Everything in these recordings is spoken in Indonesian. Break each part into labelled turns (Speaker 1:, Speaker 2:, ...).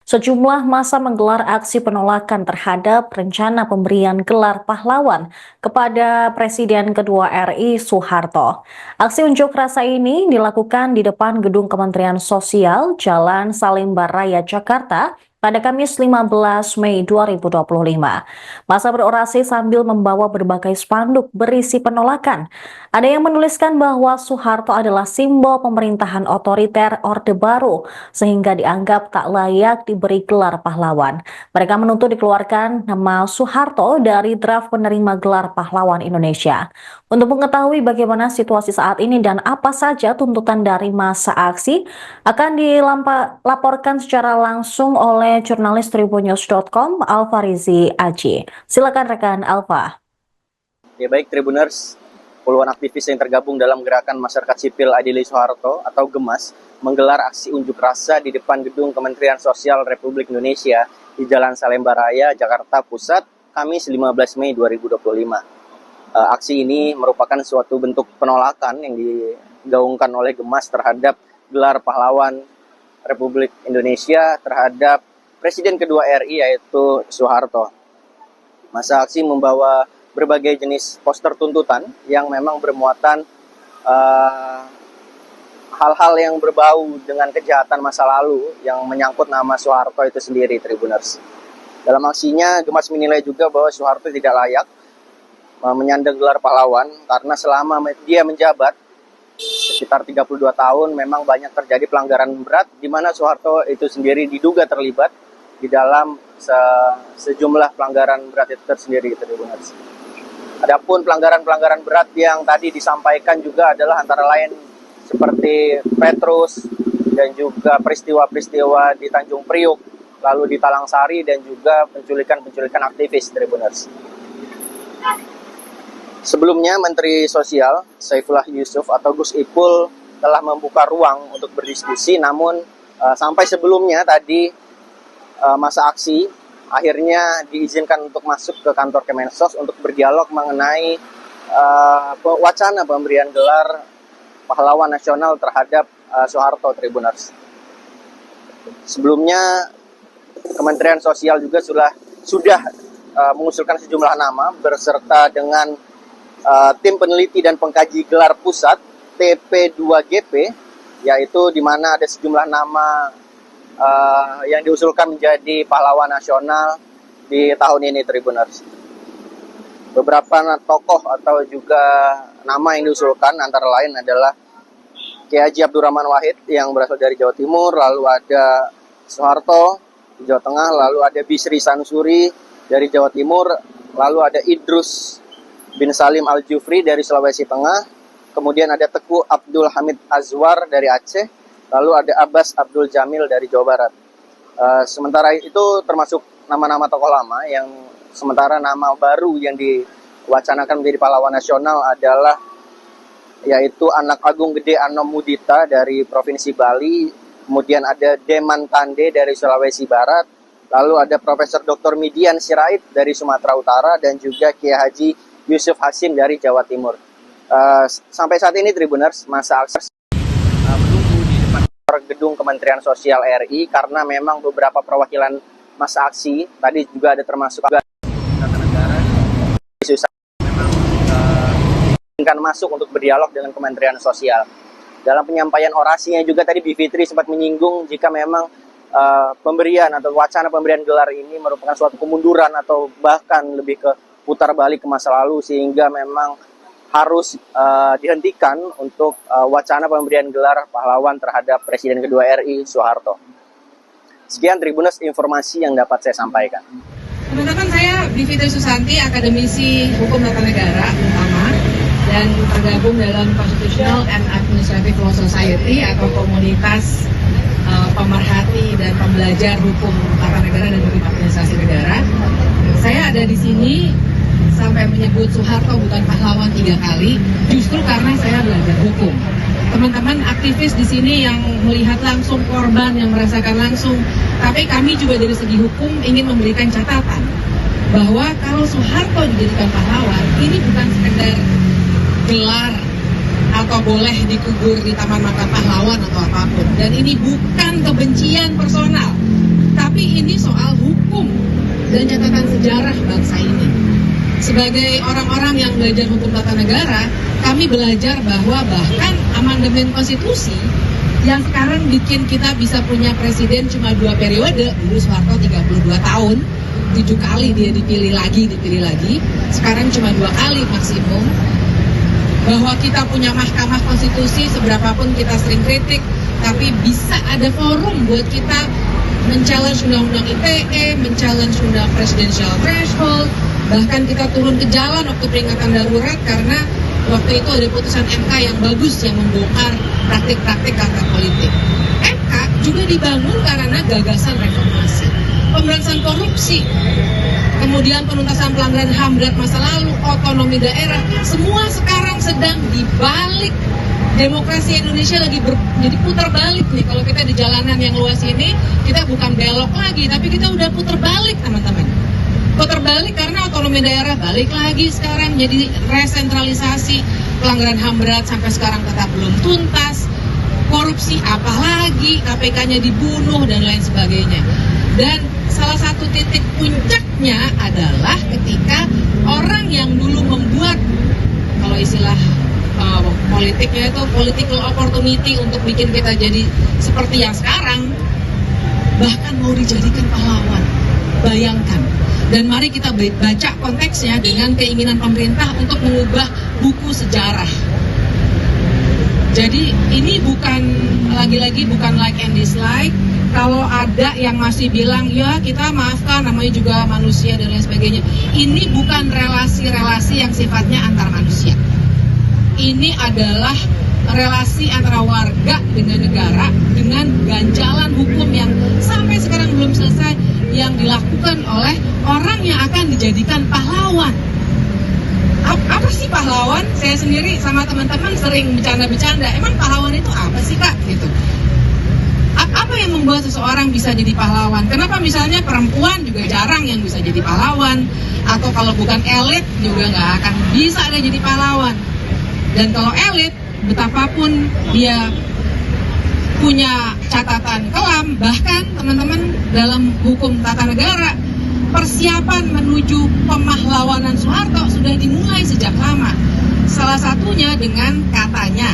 Speaker 1: Sejumlah massa menggelar aksi penolakan terhadap rencana pemberian gelar pahlawan kepada Presiden kedua RI Soeharto. Aksi unjuk rasa ini dilakukan di depan Gedung Kementerian Sosial, Jalan Salimbar Raya, Jakarta, pada Kamis 15 Mei 2025. Massa berorasi sambil membawa berbagai spanduk berisi penolakan. Ada yang menuliskan bahwa Soeharto adalah simbol pemerintahan otoriter Orde Baru, sehingga dianggap tak layak diberi gelar pahlawan. Mereka menuntut dikeluarkan nama Soeharto dari draft penerima gelar pahlawan Indonesia. Untuk mengetahui bagaimana situasi saat ini dan apa saja tuntutan dari massa aksi, akan dilaporkan secara langsung oleh jurnalis tribunnews.com Alfa Rizi Aji. Silakan rekan Alfa.
Speaker 2: Ya baik Tribuners, puluhan aktivis yang tergabung dalam gerakan masyarakat sipil Adili Soeharto atau GEMAS menggelar aksi unjuk rasa di depan Gedung Kementerian Sosial Republik Indonesia di Jalan Salemba Raya, Jakarta Pusat, Kamis 15 Mei 2025. Aksi ini merupakan suatu bentuk penolakan yang digaungkan oleh GEMAS terhadap gelar pahlawan Republik Indonesia terhadap Presiden kedua RI yaitu Soeharto. Massa aksi membawa berbagai jenis poster tuntutan yang memang bermuatan hal-hal yang berbau dengan kejahatan masa lalu yang menyangkut nama Soeharto itu sendiri, Tribuners. Dalam aksinya, GEMAS menilai juga bahwa Soeharto tidak layak menyandang gelar pahlawan karena selama dia menjabat sekitar 32 tahun memang banyak terjadi pelanggaran berat di mana Soeharto itu sendiri diduga terlibat di dalam sejumlah pelanggaran berat itu tersendiri, Tribuners. Adapun pelanggaran-pelanggaran berat yang tadi disampaikan juga adalah antara lain seperti Petrus dan juga peristiwa-peristiwa di Tanjung Priuk, lalu di Talang Sari dan juga penculikan-penculikan aktivis, Tribuners. Sebelumnya Menteri Sosial Saifullah Yusuf atau Gus Ipul telah membuka ruang untuk berdiskusi, namun sampai sebelumnya tadi massa aksi akhirnya diizinkan untuk masuk ke kantor Kemensos untuk berdialog mengenai wacana pemberian gelar pahlawan nasional terhadap Soeharto, Tribuners. Sebelumnya Kementerian Sosial juga sudah mengusulkan sejumlah nama berserta dengan tim peneliti dan pengkaji gelar pusat TP2GP, yaitu di mana ada sejumlah nama yang diusulkan menjadi pahlawan nasional di tahun ini, Tribuners. Beberapa tokoh atau juga nama yang diusulkan antara lain adalah Kiai Haji Abdurrahman Wahid yang berasal dari Jawa Timur, lalu ada Soeharto di Jawa Tengah, lalu ada Bisri Sansuri dari Jawa Timur, lalu ada Idrus bin Salim Al-Jufri dari Sulawesi Tengah, kemudian ada Teguh Abdul Hamid Azwar dari Aceh, lalu ada Abbas Abdul Jamil dari Jawa Barat. Sementara itu termasuk nama-nama tokoh lama yang sementara nama baru yang diwacanakan menjadi pahlawan nasional adalah yaitu Anak Agung Gede Anom Mudita dari Provinsi Bali, kemudian ada Deman Tande dari Sulawesi Barat, lalu ada Profesor Dr. Midian Sirait dari Sumatera Utara, dan juga Kiai Haji Yusuf Hasim dari Jawa Timur. Sampai saat ini, Tribuners, massa aksi menunggu di depan Gedung Kementerian Sosial RI karena memang beberapa perwakilan massa aksi tadi juga ada termasuk negara memang ingin masuk untuk berdialog dengan Kementerian Sosial. Dalam penyampaian orasinya juga tadi Bivitri sempat menyinggung jika memang pemberian atau wacana pemberian gelar ini merupakan suatu kemunduran atau bahkan lebih ke putar balik ke masa lalu, sehingga memang harus dihentikan untuk wacana pemberian gelar pahlawan terhadap Presiden kedua RI Soeharto. Sekian Tribuners informasi yang dapat saya sampaikan.
Speaker 3: Teman-teman, saya Bivitri Susanti, akademisi hukum tata negara utama dan tergabung dalam Constitutional and Administrative Law Society atau komunitas pemerhati dan pembelajar hukum tata negara dan hukum administrasi negara. Saya ada di sini sampai menyebut Soeharto bukan pahlawan 3 kali, justru karena saya belajar hukum. Teman-teman aktivis di sini yang melihat langsung korban, yang merasakan langsung, tapi kami juga dari segi hukum ingin memberikan catatan bahwa kalau Soeharto dijadikan pahlawan, ini bukan sekedar gelar atau boleh dikubur di Taman Makam Pahlawan atau apapun, dan ini bukan kebencian personal. Tapi ini soal hukum dan catatan sejarah bangsa ini. Sebagai orang-orang yang belajar hukum tata negara, kami belajar bahwa bahkan amandemen konstitusi yang sekarang bikin kita bisa punya presiden cuma 2 periode, dulu Soeharto 32 tahun, 7 kali dia dipilih lagi, sekarang cuma 2 kali maksimum. Bahwa kita punya mahkamah konstitusi, seberapapun kita sering kritik, tapi bisa ada forum buat kita men-challenge undang-undang ITE, men-challenge undang presidential threshold, bahkan kita turun ke jalan waktu peringatan darurat karena waktu itu ada putusan MK yang bagus yang membongkar praktik-praktik kantor politik. MK juga dibangun karena gagasan reformasi, pemberantasan korupsi, kemudian penuntasan pelanggaran HAM berat masa lalu, otonomi daerah, semua sekarang sedang dibalik. Demokrasi Indonesia lagi jadi putar balik nih. Kalau kita di jalanan yang luas ini, kita bukan belok lagi, tapi kita udah putar balik, teman-teman. Putar balik karena otonomi daerah balik lagi sekarang jadi resentralisasi, pelanggaran HAM berat sampai sekarang tetap belum tuntas, korupsi apalagi, KPK-nya dibunuh dan lain sebagainya. Dan salah satu titik puncaknya adalah ketika orang yang dulu membuat, kalau istilah politiknya itu political opportunity untuk bikin kita jadi seperti yang sekarang, bahkan mau dijadikan pahlawan. Bayangkan. Dan mari kita baca konteksnya dengan keinginan pemerintah untuk mengubah buku sejarah. Jadi ini bukan, lagi-lagi bukan like and dislike. Kalau ada yang masih bilang, ya kita maafkan, namanya juga manusia dan lain sebagainya. Ini bukan relasi-relasi yang sifatnya antar manusia. Ini adalah relasi antara warga dengan negara, dengan ganjalan hukum yang sampai sekarang belum selesai, yang dilakukan oleh orang yang akan dijadikan pahlawan. Apa sih pahlawan? Saya sendiri sama teman-teman sering bercanda-bercanda, emang pahlawan itu apa sih Kak? Gitu. Apa yang membuat seseorang bisa jadi pahlawan? Kenapa misalnya perempuan juga jarang yang bisa jadi pahlawan? Atau kalau bukan elit juga nggak akan bisa ada jadi pahlawan? Dan kalau elit, betapapun dia punya catatan kelam, bahkan teman-teman dalam hukum tata negara, persiapan menuju pemahlawanan Soeharto sudah dimulai sejak lama. Salah satunya dengan katanya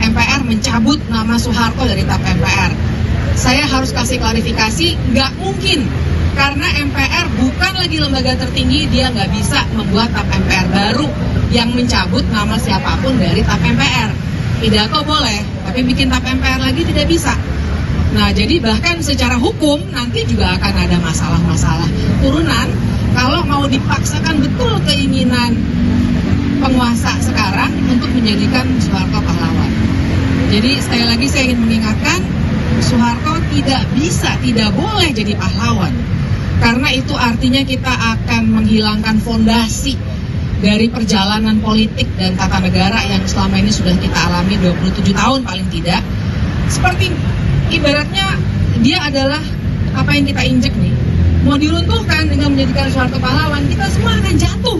Speaker 3: MPR mencabut nama Soeharto dari TAP MPR. Saya harus kasih klarifikasi, nggak mungkin. Karena MPR bukan lagi lembaga tertinggi, dia nggak bisa membuat TAP MPR baru yang mencabut nama siapapun dari TAP MPR. Pidato boleh, tapi bikin TAP MPR lagi tidak bisa. Nah, jadi bahkan secara hukum nanti juga akan ada masalah-masalah turunan kalau mau dipaksakan betul keinginan penguasa sekarang untuk menjadikan Soeharto pahlawan. Jadi sekali lagi saya ingin mengingatkan, Soeharto tidak boleh jadi pahlawan. Karena itu artinya kita akan menghilangkan fondasi dari perjalanan politik dan tata negara yang selama ini sudah kita alami 27 tahun paling tidak. Seperti ibaratnya dia adalah apa yang kita injek nih. Mau diruntuhkan dengan menjadikan Soeharto pahlawan, kita semua akan jatuh.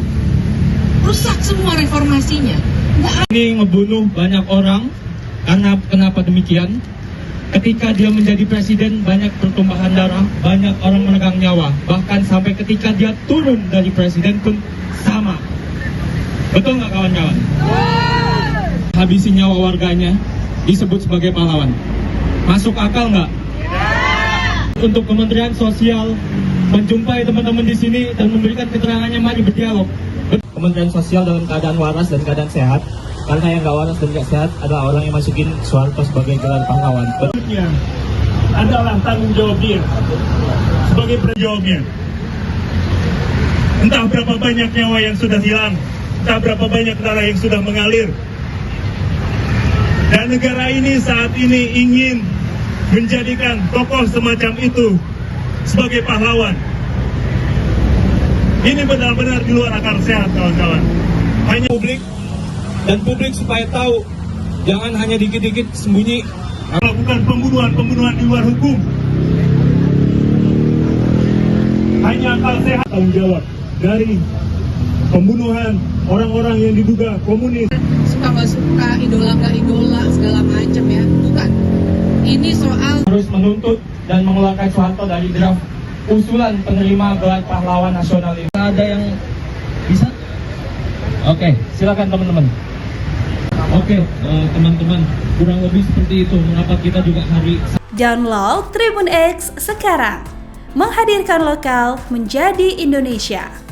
Speaker 3: Rusak semua reformasinya.
Speaker 4: Ini ngebunuh banyak orang. Karena kenapa demikian? Ketika dia menjadi presiden, banyak pertumpahan darah, banyak orang menegang nyawa. Bahkan sampai ketika dia turun dari presiden pun sama. Betul nggak kawan-kawan? Habisi nyawa warganya disebut sebagai pahlawan. Masuk akal nggak? Untuk Kementerian Sosial menjumpai teman-teman di sini dan memberikan keterangannya, mari berdialog. Kementerian Sosial dalam keadaan waras dan keadaan sehat. Karena yang nggak waras dan nggak sehat adalah orang yang masukin Soeharto sebagai gelar pahlawan.
Speaker 5: Berikutnya adalah tanggung jawab dia sebagai penjawabnya. Entah berapa banyak nyawa yang sudah hilang, entah berapa banyak darah yang sudah mengalir. Dan negara ini saat ini ingin menjadikan tokoh semacam itu sebagai pahlawan. Ini benar-benar di luar akal sehat, kawan-kawan. Hanya publik dan publik supaya tahu, jangan hanya dikit-dikit sembunyi melakukan pembunuhan di luar hukum. Hanya akal sehat tanggung jawab dari pembunuhan orang-orang yang diduga komunis.
Speaker 3: Suka nggak suka, idola nggak idola, segala macam ya, bukan. Ini soal
Speaker 4: Terus menuntut dan mengeluarkan Soeharto dari draft usulan penerima gelar pahlawan nasional ini. Ada yang bisa? Oke, silakan teman-teman. Oke, teman-teman, kurang lebih seperti itu mengapa kita juga hari
Speaker 6: Download Tribun X sekarang. Menghadirkan lokal menjadi Indonesia.